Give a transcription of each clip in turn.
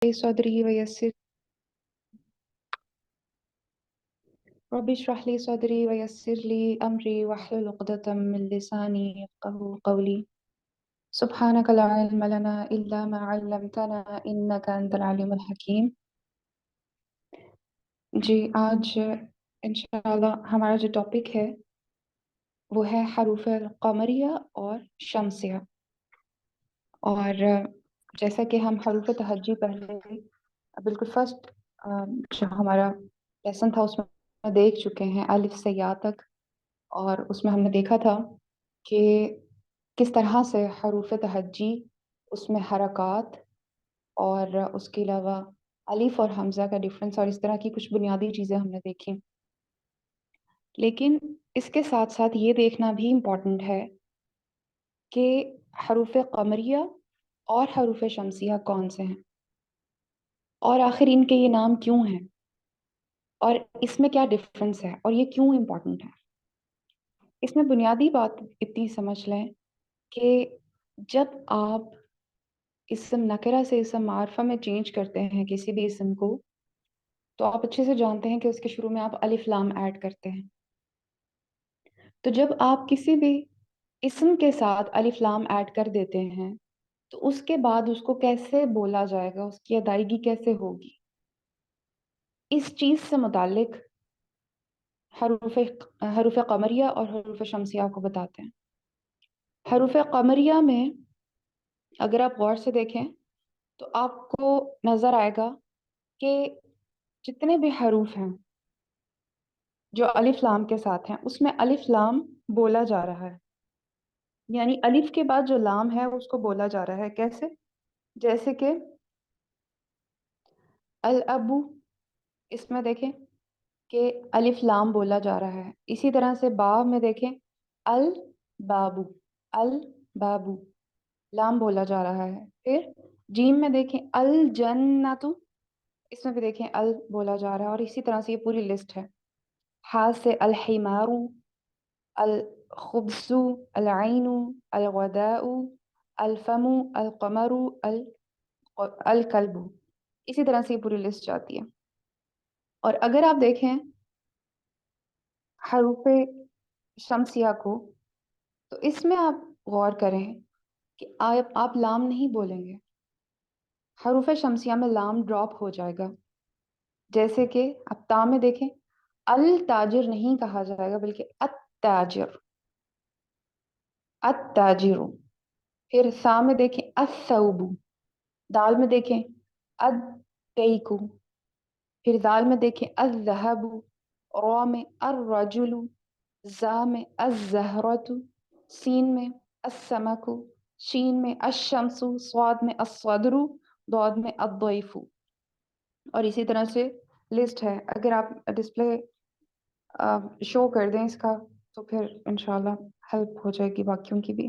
لي صدري ويسر رب اشرح لي صدري ويسر لي أمري واحلل عقدة من لساني يفقهوا قولي. سبحانك لا علم لنا إلا ما علمتنا إنك أنت العليم الحكيم. जी आज इंशाल्लाह हमारा जो टॉपिक है वो है हरूफ कमरिया और शमसिया। और जैसा कि हम हरूफ तहज्जी पहले बिल्कुल फर्स्ट जो हमारा लेसन था उसमें देख चुके हैं अलिफ से या तक। और उसमें हमने देखा था कि किस तरह से हरूफ तहज्जी उसमें हरकत और उसके अलावा अलिफ और हमज़ा का डिफरेंस और इस तरह की कुछ बुनियादी चीज़ें हमने देखी। लेकिन इसके साथ साथ ये देखना भी इम्पॉर्टेंट है कि हरूफ कमरिया और हरूफ शमसिया कौन से हैं और आखिर इनके ये नाम क्यों हैं और इसमें क्या डिफरेंस है और ये क्यों इम्पॉर्टेंट है। इसमें बुनियादी बात इतनी समझ लें कि जब आप इसम नकरा से इसम मारफा में चेंज करते हैं किसी भी इसम को, तो आप अच्छे से जानते हैं कि उसके शुरू में आप अलिफ लाम ऐड करते हैं। तो जब आप किसी भी इसम के साथ अलिफ लाम ऐड कर देते हैं तो उसके बाद उसको कैसे बोला जाएगा, उसकी अदायगी कैसे होगी, इस चीज से मुतालिक हरूफ हरूफ कमरिया और हरूफ शमसिया को बताते हैं। हरूफ कमरिया में अगर आप गौर से देखें तो आपको नजर आएगा कि जितने भी हरूफ हैं जो अलिफ लाम के साथ हैं उसमें अलिफ लाम बोला जा रहा है, यानी अलिफ के बाद जो लाम है उसको बोला जा रहा है। कैसे? जैसे कि अल अबू, इसमें देखें कि अलिफ लाम बोला जा रहा है। इसी तरह से बा में देखें अल बाबू, अल बाबू लाम बोला जा रहा है। फिर जीम में देखें अल जन्नतु, इसमें भी देखें अल बोला जा रहा है। और इसी तरह से ये पूरी लिस्ट है। हा से अल हिमारू, अल खुब्सु, अल आइनु, अल गदाउ, अल फमु, अल कमरु, अल कल्बु। इसी तरह से ये पूरी लिस्ट जाती है। और अगर आप देखें हरूफ शमसिया को तो इसमें आप गौर करें कि आप लाम नहीं बोलेंगे। हरूफ शमसिया में लाम ड्रॉप हो जाएगा। जैसे कि आप ता में देखें अल ताजिर नहीं कहा जाएगा बल्कि अत ताजिर, अत ताजिरु। फिर सा में देखें असौबु, दाल में देखें अद तईकु, फिर दाल में देखें अज़हबु, रॉ में अर्रजुलु, जा में अज़हरतु, सीन में अस्समकु, शीन में अशमसु, स्वाद में अस्सदरु, दौद में अद्दैफु। और इसी तरह से लिस्ट है। अगर आप डिस्प्ले शो कर दें इसका तो फिर इंशाल्लाह हेल्प हो जाएगी बाकियों की भी।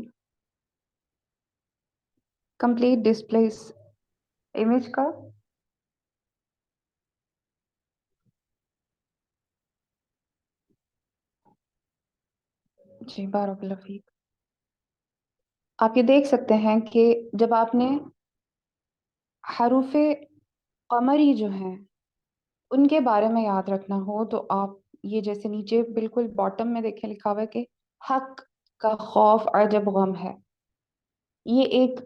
कंप्लीट डिस्प्ले इस इमेज का। जी बारकल्लाह फीक। आप ये देख सकते हैं कि जब आपने हरूफे कमरी जो हैं उनके बारे में याद रखना हो तो आप ये जैसे नीचे बिल्कुल बॉटम में देखें लिखा हुआ है कि हक का खौफ अजब गम है। ये एक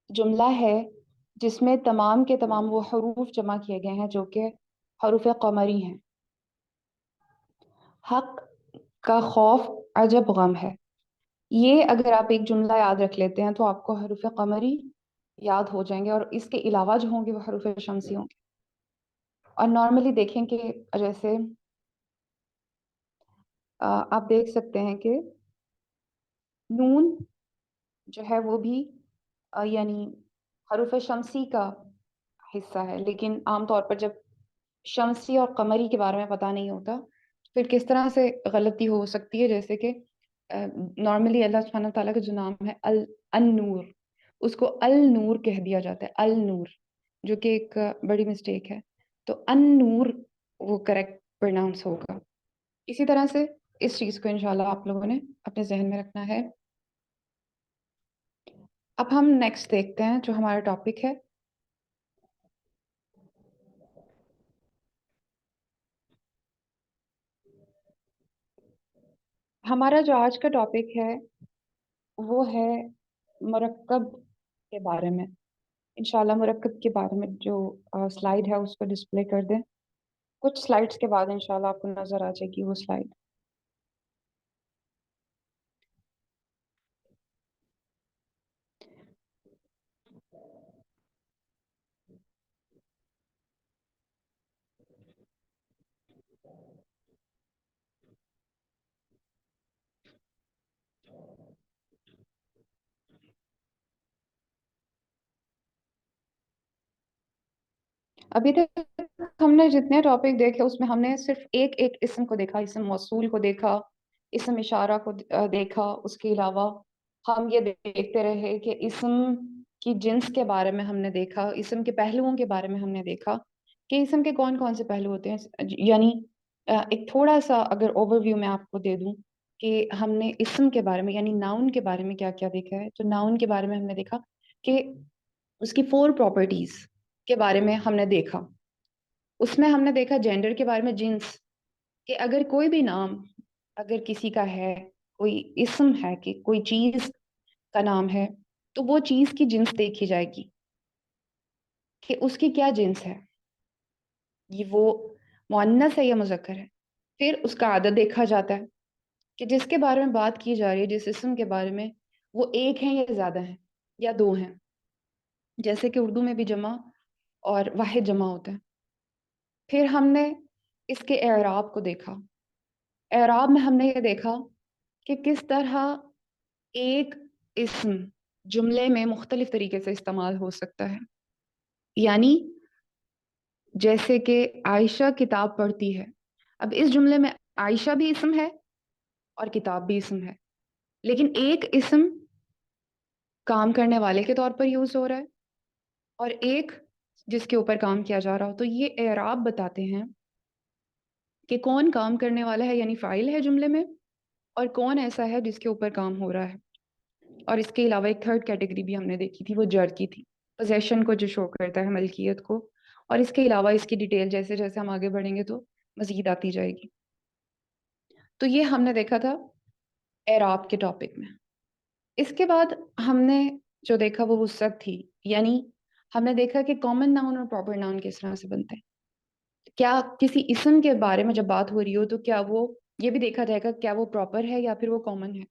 जुमला है जिसमें तमाम के तमाम वो हरूफ जमा किए गए हैं जो कि हरूफ कमरी हैं। हक का खौफ अजब गम है। ये अगर आप एक जुमला याद रख लेते हैं तो आपको हरूफ कमरी याद हो जाएंगे और इसके अलावा जो होंगे वो हरूफ शमसी होंगे। और नॉर्मली देखें कि जैसे आप देख सकते हैं कि नून जो है वो भी यानी हरूफ शमसी का हिस्सा है। लेकिन आमतौर पर जब शमसी और कमरी के बारे में पता नहीं होता तो फिर किस तरह से गलती हो सकती है। जैसे कि नॉर्मली अल्लाह सुब्हानहू तआला का जो नाम है अल अन-नूर, उसको अल नूर कह दिया जाता है, अल नूर, जो कि एक बड़ी मिस्टेक है। तो अन नूर वो करेक्ट प्रोनाउंस होगा। इसी तरह से इस चीज़ को इंशाल्लाह आप लोगों ने अपने जहन में रखना है। अब हम नेक्स्ट देखते हैं जो हमारा टॉपिक है हमारा जो आज का टॉपिक है वो है मुरक्कब के बारे में। इंशाल्लाह मुरक्कब के बारे में जो स्लाइड है उसको डिस्प्ले कर दें। कुछ स्लाइड्स के बाद इंशाल्लाह आपको नजर आ जाएगी वो स्लाइड। अभी तक हमने जितने टॉपिक देखे उसमें हमने सिर्फ एक एक इसम को देखा, इसम मौसूल को देखा, इसम इशारा को देखा। उसके अलावा हम ये देखते रहे कि इसम की जिन्स के बारे में हमने देखा, इसम के पहलुओं के बारे में हमने देखा कि इसम के कौन कौन से पहलू होते हैं। यानी एक थोड़ा सा अगर ओवरव्यू मैं आपको दे दूं कि हमने इसम के बारे में यानी नाउन के बारे में क्या क्या देखा है, तो नाउन के बारे में हमने देखा कि उसकी 4 प्रॉपर्टीज के बारे में हमने देखा। उसमें हमने देखा जेंडर के बारे में, जिन्स, कि अगर कोई भी नाम अगर किसी का है, कोई इस्म है कि कोई चीज का नाम है, तो वो चीज की जिन्स देखी जाएगी कि उसकी क्या जिन्स है, ये वो मुअन्नस है या मुज़क्कर है। फिर उसका आदद देखा जाता है कि जिसके बारे में बात की जा रही है, जिस इस्म के बारे में, वो एक है या ज्यादा है या दो हैं। जैसे कि उर्दू में भी जमा और वाहिद जमा होता है। फिर हमने इसके एराब को देखा। एराब में हमने ये देखा कि किस तरह एक इस्म जुमले में मुख्तलिफ तरीके से इस्तेमाल हो सकता है। यानी जैसे कि आयशा किताब पढ़ती है, अब इस जुमले में आयशा भी इस्म है और किताब भी इस्म है, लेकिन एक इस्म काम करने वाले के तौर पर यूज हो रहा है और एक जिसके ऊपर काम किया जा रहा हो। तो ये एराब बताते हैं कि कौन काम करने वाला है यानी फाइल है जुमले में, और कौन ऐसा है जिसके ऊपर काम हो रहा है। और इसके अलावा एक थर्ड कैटेगरी भी हमने देखी थी, वो जर की थी, पोजेशन को जो शो करता है, मलकियत को। और इसके अलावा इसकी डिटेल जैसे जैसे हम आगे बढ़ेंगे तो मजीद आती जाएगी। तो ये हमने देखा था एराब के टॉपिक में। इसके बाद हमने जो देखा वो वुसअत थी। यानी हमने देखा कि कॉमन नाउन और प्रॉपर नाउन किस तरह से बनते हैं। क्या किसी इसम के बारे में जब बात हो रही हो तो क्या वो, ये भी देखा जाएगा क्या वो प्रॉपर है या फिर वो कॉमन है,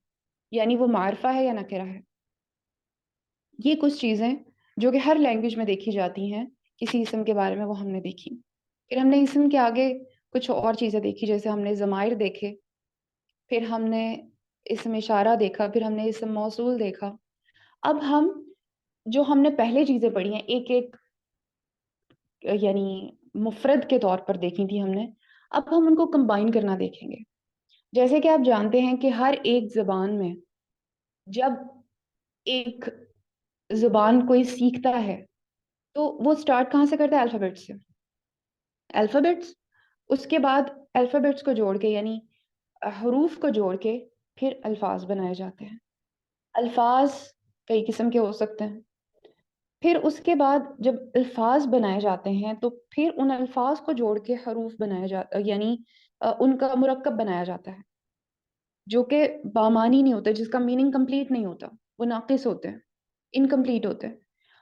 यानी वो मारफा है या नकिरा है। ये कुछ चीजें जो कि हर लैंग्वेज में देखी जाती हैं किसी इसम के बारे में, वो हमने देखी। फिर हमने इसम के आगे कुछ और चीजें देखी, जैसे हमने ज़माइर देखे, फिर हमने इसम इशारा देखा, फिर हमने इसम मौसूल देखा। अब हम जो हमने पहले चीजें पढ़ी हैं एक एक यानी मुफरद के तौर पर देखी थी हमने, अब हम उनको कंबाइन करना देखेंगे। जैसे कि आप जानते हैं कि हर एक जबान में जब एक जुबान कोई सीखता है तो वो स्टार्ट कहाँ से करता है? अल्फाबेट से। अल्फाबेट्स, उसके बाद अल्फाबेट्स को जोड़ के यानी हरूफ को जोड़ के फिर अल्फाज बनाए जाते हैं। अल्फाज कई किस्म के हो सकते हैं। फिर उसके बाद जब अल्फाज बनाए जाते हैं तो फिर उन अल्फाज को जोड़ के हरूफ बनाया जाता यानी उनका मुरक्कब बनाया जाता है, जो कि बामानी नहीं होता, जिसका मीनिंग कंप्लीट नहीं होता, वो नाकिस होते हैं, इनकम्प्लीट होते हैं।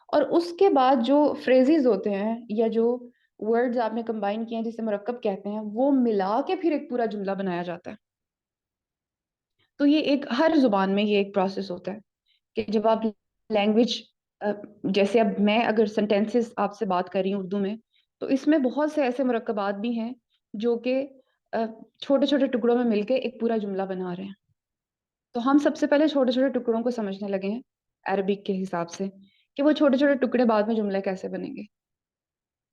और उसके बाद जो फ्रेजेस होते हैं या जो वर्ड्स आपने कंबाइन किए हैं जिसे मुरक्कब कहते हैं, वो मिला के फिर एक पूरा जुमला बनाया जाता है। तो ये एक हर जुबान में ये एक प्रोसेस होता है कि जब आप लैंग्वेज, जैसे अब मैं अगर सेंटेंसेस आपसे बात कर रही हूँ उर्दू में, तो इसमें बहुत से ऐसे मुरक्कबात भी हैं जो कि छोटे छोटे टुकड़ों में मिलके एक पूरा जुमला बना रहे हैं। तो हम सबसे पहले छोटे छोटे टुकड़ों को समझने लगे हैं अरबिक के हिसाब से, कि वो छोटे छोटे टुकड़े बाद में जुमले कैसे बनेंगे।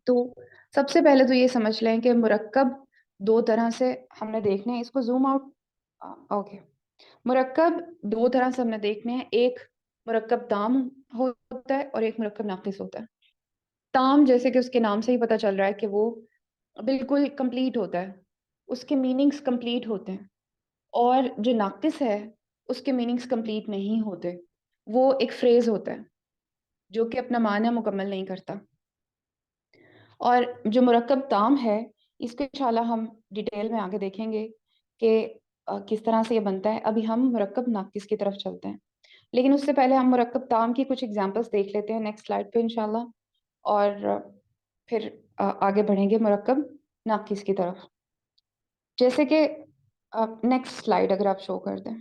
तो सबसे पहले तो ये समझ लें कि मुरक्कब दो तरह से हमने देखने हैं। इसको जूम आउट, ओके। मुरक्कब दो तरह से हमने देखने हैं, एक मुरक्कब ताम होता है और एक मुरक्कब नाकिस होता है। ताम जैसे कि उसके नाम से ही पता चल रहा है कि वो बिल्कुल कंप्लीट होता है, उसके मीनिंग्स कंप्लीट होते हैं। और जो नाकिस है उसके मीनिंग्स कंप्लीट नहीं होते, वो एक फ्रेज होता है जो कि अपना माना मुकम्मल नहीं करता। और जो मुरक्कब ताम है, इसको इंशाल्लाह हम डिटेल में आगे देखेंगे कि किस तरह से ये बनता है, अभी हम मुरक्कब नाकिस की तरफ चलते हैं। लेकिन उससे पहले हम मुरक्कब ताम की कुछ एग्जांपल्स देख लेते हैं नेक्स्ट स्लाइड पे इंशाल्लाह, और फिर आगे बढ़ेंगे मुरक्कब नाकिस की तरफ। जैसे कि नेक्स्ट स्लाइड अगर आप शो कर दें।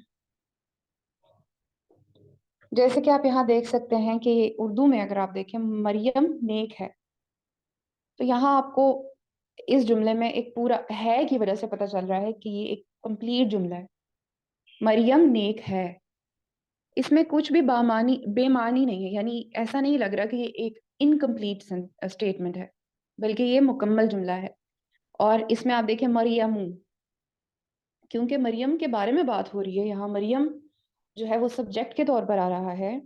जैसे कि आप यहाँ देख सकते हैं कि उर्दू में अगर आप देखें मरियम नेक है, तो यहाँ आपको इस जुमले में एक पूरा है की वजह से पता चल रहा है कि ये एक कंप्लीट जुमला है। मरियम नेक है, इसमें कुछ भी बेमानी नहीं है, यानी ऐसा नहीं लग रहा कि ये एक इनकम्प्लीट स्टेटमेंट है, बल्कि ये मुकम्मल जुमला है। और इसमें आप देखें मरियमू, क्योंकि मरियम के बारे में बात हो रही है यहाँ, मरियम जो है वो सब्जेक्ट के तौर पर आ रहा है,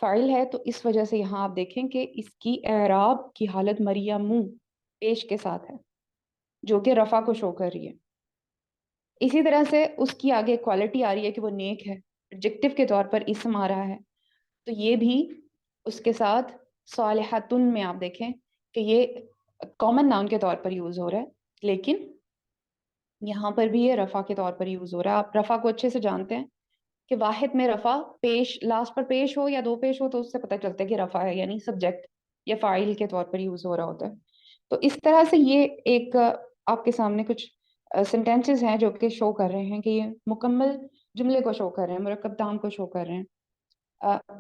फाइल है, तो इस वजह से यहाँ आप देखें कि इसकी एराब की हालत मरियमू पेश के साथ है, जो कि रफा को शो कर रही है। इसी तरह से उसकी आगे क्वालिटी आ रही है कि वो नेक है, एडजेक्टिव के तौर पर इसम आ रहा है, तो ये भी उसके साथ सालिहतुन में आप देखें कि ये कॉमन नाउन के तौर पर यूज हो रहा है, लेकिन यहाँ पर भी ये रफा के तौर पर यूज हो रहा है। आप रफा को अच्छे से जानते हैं कि वाहिद में रफा पेश लास्ट पर पेश हो या दो पेश हो तो उससे पता चलता है कि रफा है, यानी सब्जेक्ट या फाइल के तौर पर यूज हो रहा होता है। तो इस तरह से ये एक आपके सामने कुछ सेंटेंसेस हैं जो कि शो कर रहे हैं कि ये मुकम्मल जुमले को शो कर रहे हैं, मुरक्कब दाम को शो कर रहे हैं।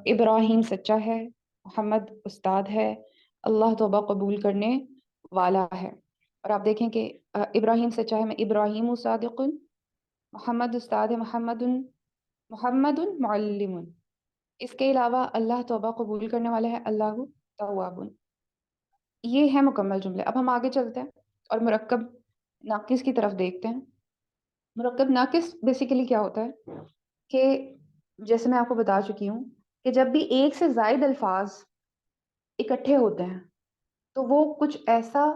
इब्राहिम सच्चा है, मोहम्मद उस्ताद है, अल्लाह तौबा कबूल करने वाला है। और आप देखें कि इब्राहिम सच्चा है, मैं इब्राहिम सादिकुन, मोहम्मद उस्ताद है, मोहम्मदुन मुअल्लिमुन। इसके अलावा अल्लाह तौबा कबूल करने वाला है, अल्लाह तव्वाबुन। ये है मुकम्मल जुमले। अब हम आगे चलते हैं और मुरक्कब नाकिस की तरफ देखते हैं। मुरक्कब नाकिस बेसिकली क्या होता है कि जैसे मैं आपको बता चुकी हूँ कि जब भी एक से ज्यादा अल्फाज इकट्ठे होते हैं तो वो कुछ ऐसा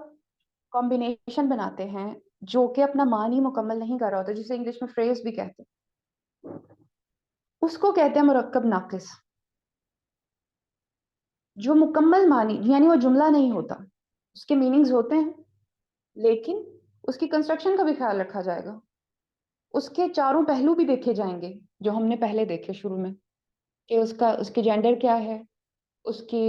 कॉम्बिनेशन बनाते हैं जो कि अपना मानी मुकम्मल नहीं कर रहा होता, जिसे इंग्लिश में फ्रेज भी कहते हैं, उसको कहते हैं मुरक्कब नाकिस। जो मुकम्मल मानी यानी वो जुमला नहीं होता, उसके मीनिंग्स होते हैं, लेकिन उसकी कंस्ट्रक्शन का भी ख्याल रखा जाएगा, उसके चारों पहलू भी देखे जाएंगे जो हमने पहले देखे शुरू में, कि उसका उसके जेंडर क्या है, उसकी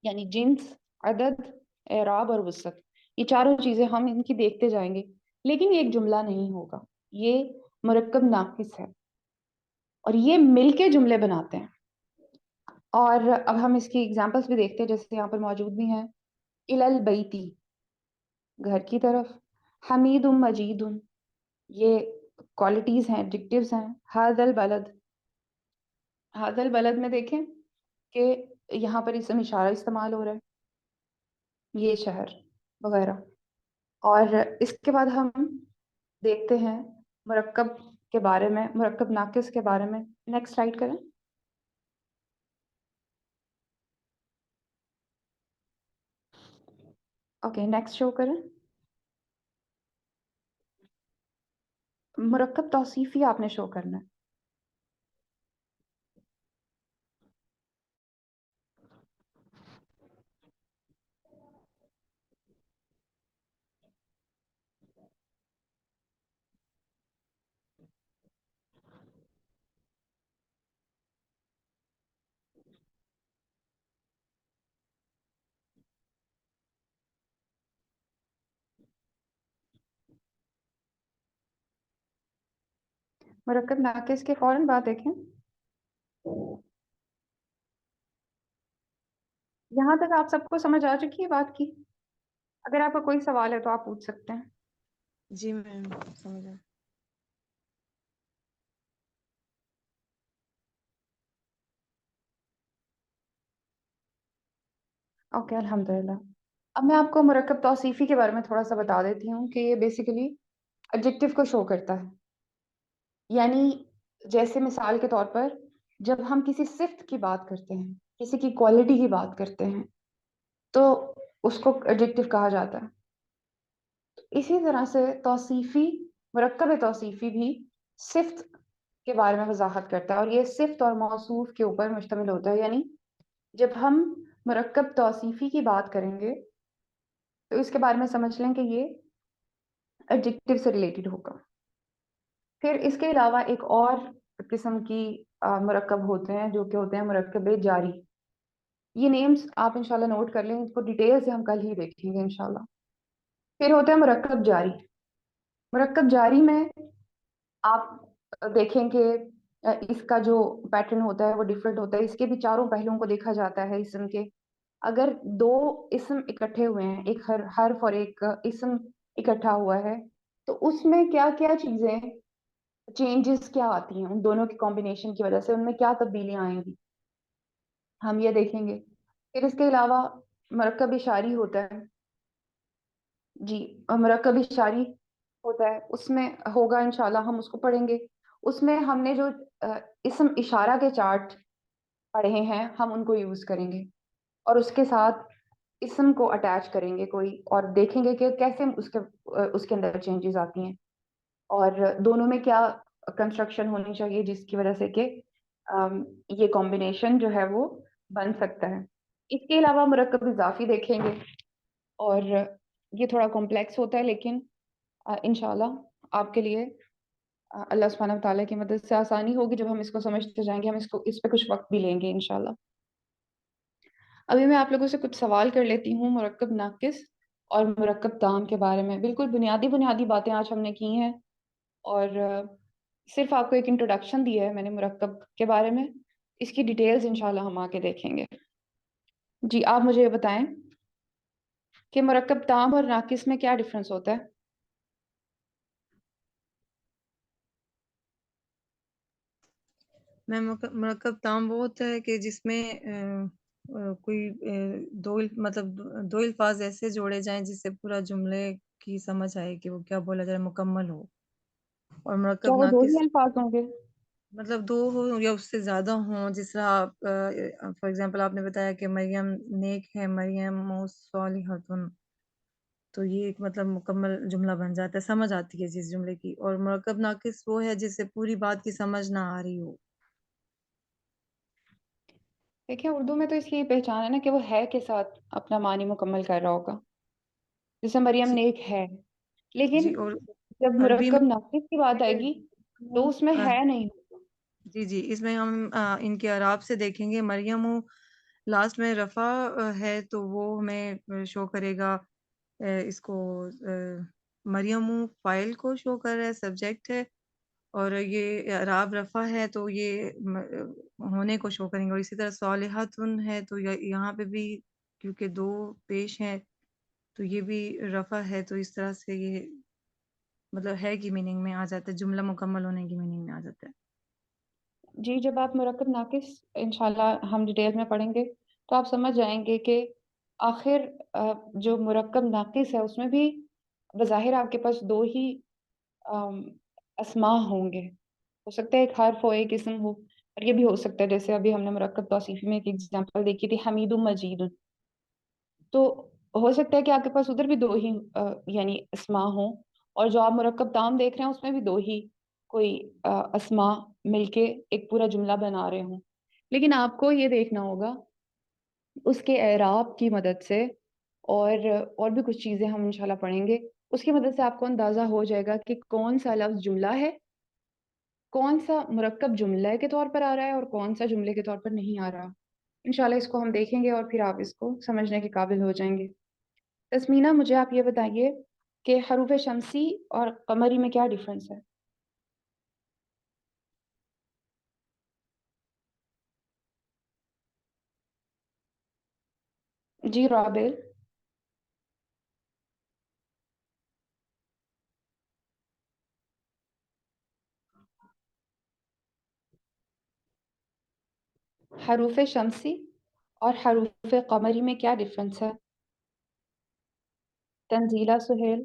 यानी जिन्स, अदद, एराब और वसत, ये चारों चीजें हम इनकी देखते जाएंगे, लेकिन ये एक जुमला नहीं होगा, ये मुरक्कब नाकिस है और ये मिलके जुमले बनाते हैं। और अब हम इसकी एग्जांपल्स भी देखते हैं, जैसे यहाँ पर मौजूद भी हैं। इलल बैती, घर की तरफ। हमीदुम मजीदुम, ये क्वालिटीज हैं, एडजेक्टिव्स हैं। हादल बलद, हादल बलद में देखें कि यहाँ पर इसम इशारा इस्तेमाल हो रहा है, ये शहर वगैरह। और इसके बाद हम देखते हैं मुरक्कब के बारे में, मुरक्कब नाकिस के बारे में। नेक्स्ट स्लाइड करें। ओके, नेक्स्ट शो करें। मुरक्कब तौसीफी आपने शो करना है। मुरक्कब नाकिस के फौरन बाद देखें। यहाँ तक आप सबको समझ आ चुकी है बात की? अगर आपका कोई सवाल है तो आप पूछ सकते हैं। जी मैम, समझा। ओके, अल्हम्दुलिल्लाह। अब मैं आपको मुरक्कब तौसीफी के बारे में थोड़ा सा बता देती हूँ कि ये बेसिकली एडजेक्टिव को शो करता है। यानी जैसे मिसाल के तौर पर जब हम किसी सिफ्त की बात करते हैं, किसी की क्वालिटी की बात करते हैं, तो उसको एडजेक्टिव कहा जाता है। इसी तरह से तौसीफी, मुरक्कब तौसीफी भी सिफ्त के बारे में वजाहत करता है, और ये सिफ्त और मौसूफ के ऊपर मुश्तमिल होता है। यानी जब हम मुरक्कब तौसीफी की बात करेंगे तो इसके बारे में समझ लें कि ये एडजेक्टिव से रिलेटेड होगा। پھر اس کے علاوہ ایک اور قسم کی مرکب ہوتے ہیں جو کہ ہوتے ہیں مرکب جاری. یہ نیمز آپ انشاءاللہ نوٹ کر لیں، اس کو ڈیٹیل سے ہم کل ہی دیکھیں گے انشاءاللہ. پھر ہوتا ہے مرکب جاری. مرکب جاری میں آپ دیکھیں کہ اس کا جو پیٹرن ہوتا ہے وہ ڈفرینٹ ہوتا ہے. اس کے بھی چاروں پہلوؤں کو دیکھا جاتا ہے اسم کے. اگر دو اسم اکٹھے ہوئے ہیں، ایک حرف اور ایک اسم اکٹھا ہوا ہے، تو اس میں کیا کیا چیزیں چینجز کیا آتی ہیں ان دونوں کی کمبینیشن کی وجہ سے، ان میں کیا تبدیلیاں آئیں گی، ہم یہ دیکھیں گے. پھر اس کے علاوہ مرکب اشاری ہوتا ہے. جی، مرکب اشاری ہوتا ہے، اس میں ہوگا انشاءاللہ، ہم اس کو پڑھیں گے. اس میں ہم نے جو اسم اشارہ کے چارٹ پڑھے ہیں ہم ان کو یوز کریں گے، اور اس کے ساتھ اسم کو اٹیچ کریں گے کوئی، اور دیکھیں گے کہ کیسے اس کے اندر چینجز آتی ہیں، اور دونوں میں کیا کنسٹرکشن ہونی چاہیے جس کی وجہ سے کہ یہ کمبینیشن جو ہے وہ بن سکتا ہے. اس کے علاوہ مرکب اضافی دیکھیں گے، اور یہ تھوڑا کمپلیکس ہوتا ہے، لیکن انشاءاللہ آپ کے لیے اللہ سبحانہ و تعالیٰ کی مدد سے آسانی ہوگی جب ہم اس کو سمجھتے جائیں گے. ہم اس پہ کچھ وقت بھی لیں گے انشاءاللہ. ابھی میں آپ لوگوں سے کچھ سوال کر لیتی ہوں مرکب ناقص اور مرکب تام کے بارے میں. بالکل بنیادی بنیادی باتیں آج ہم نے کی ہیں، اور صرف آپ کو ایک انٹروڈکشن دی ہے میں نے مرکب کے بارے میں. اس کی ڈیٹیلز انشاءاللہ ہم آگے دیکھیں گے. جی، آپ مجھے یہ بتائیں کہ مرکب تام اور ناقص میں کیا ڈفرنس ہوتا ہے؟ میں مرکب تام وہ ہوتا ہے کہ جس میں کوئی مطلب دو الفاظ ایسے جوڑے جائیں جس سے پورا جملے کی سمجھ آئے کہ وہ کیا بولا جائے، مکمل ہو. اور کیا مرکب وہ دو ناقص ہی الفاظ ہوں گے؟ مطلب دو ہو یا اس سے زیادہ ہوں. جس طرح آپ فار ایگزامپل آپ نے بتایا کہ مریم نیک ہے، مریم صالحۃن، تو یہ ایک مطلب مکمل جملہ بن جاتا ہے، سمجھ آتی ہے جس جملے کی. اور مرکب ناقص وہ ہے جس سے پوری بات کی سمجھ نہ آ رہی ہو. دیکھیں، اردو میں تو اس کی پہچان ہے نا کہ وہ ہے کے ساتھ اپنا معنی مکمل کر رہا ہوگا. جیسے مریم جی نیک ہے، لیکن جی. اور جب عربی مرکب ناقص کی بات آئے گی تو اس میں میں ہے نہیں ہوگا. جی جی، اس میں ہم ان کے اعراب سے دیکھیں گے. مریم لاسٹ میں رفع ہے تو وہ ہمیں شو کرے گا اس کو مریم فائل کو شو کر رہا ہے، سبجیکٹ ہے. اور یہ اعراب رفع ہے تو یہ ہونے کو شو کریں گے. اور اسی طرح صالحاتن ہے تو یہاں پہ بھی کیونکہ دو پیش ہیں تو یہ بھی رفع ہے، تو اس طرح سے یہ مطلب ہے کی میننگ میں آ جاتا ہے، جملہ مکمل ہونے کی میننگ میں آ جاتا ہے. جی، جب آپ مرکب ناقص انشاءاللہ ہم ڈیٹیل میں پڑھیں گے تو آپ سمجھ جائیں گے کہ آخر جو مرکب ناقص ہے اس میں بھی بظاہر آپ کے پاس دو ہی اسماء ہوں گے. ہو سکتا ہے ایک حرف ہو، ایک اسم ہو، اور یہ بھی ہو سکتا ہے جیسے ابھی ہم نے مرکب توصیفی میں ایک ایگزامپل دیکھی تھی، حمید مجید. تو ہو سکتا ہے کہ آپ کے پاس ادھر بھی دو ہی یعنی اسماء ہوں، اور جو آپ مرکب تام دیکھ رہے ہیں اس میں بھی دو ہی کوئی اسماء مل کے ایک پورا جملہ بنا رہے ہوں. لیکن آپ کو یہ دیکھنا ہوگا اس کے اعراب کی مدد سے، اور بھی کچھ چیزیں ہم انشاءاللہ پڑھیں گے، اس کی مدد سے آپ کو اندازہ ہو جائے گا کہ کون سا لفظ جملہ ہے، کون سا مرکب جملے کے طور پر آ رہا ہے، اور کون سا جملے کے طور پر نہیں آ رہا. انشاءاللہ اس کو ہم دیکھیں گے اور پھر آپ اس کو سمجھنے کے قابل ہو جائیں گے. تسمینہ، مجھے آپ یہ بتائیے کہ حروف شمسی اور قمری میں کیا ڈیفرنس ہے؟ جی رابل. حروف شمسی اور حروف قمری میں کیا ڈیفرنس ہے؟ تنزیلہ، سہیل.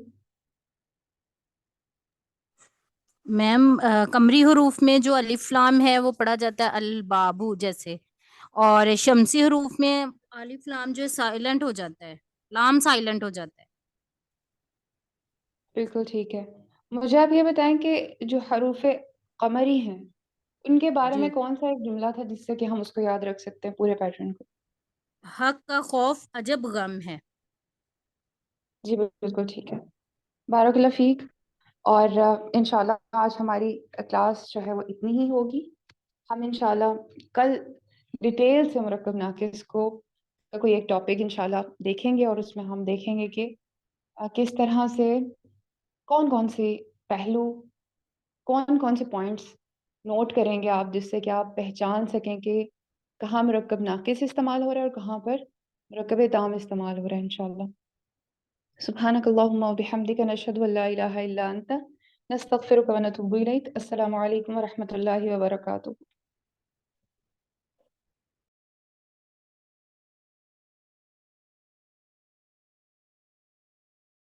میم قمری حروف میں جو الف لام ہے وہ پڑھا جاتا ہے البابو جیسے، اور شمسی حروف میں الف لام جو سائلنٹ ہو جاتا ہے، لام سائلنٹ ہو جاتا ہے. بالکل ٹھیک ہے. مجھے آپ یہ بتائیں کہ جو حروف قمری ہیں ان کے بارے جی، میں کون سا ایک جملہ تھا جس سے کہ ہم اس کو یاد رکھ سکتے ہیں پورے پیٹرن کو؟ حق کا خوف عجب غم ہے. جی بالکل ٹھیک ہے. بارک اللہ فیک. اور انشاءاللہ آج ہماری کلاس جو ہے وہ اتنی ہی ہوگی. ہم انشاءاللہ کل ڈیٹیل سے مرکب ناقص کو کوئی ایک ٹاپک انشاءاللہ دیکھیں گے، اور اس میں ہم دیکھیں گے کہ کس طرح سے کون کون سے پہلو، کون کون سے پوائنٹس نوٹ کریں گے آپ، جس سے کہ آپ پہچان سکیں کہ کہاں مرکب ناقص استعمال ہو رہا ہے اور کہاں پر مرکب تام استعمال ہو رہا ہے انشاءاللہ. سبحانک اللہم و بحمدک، نشہد ان لا الہ الا انت، نستغفرک و نتوب الیک. السلام علیکم و رحمۃ اللہ وبرکاتہ.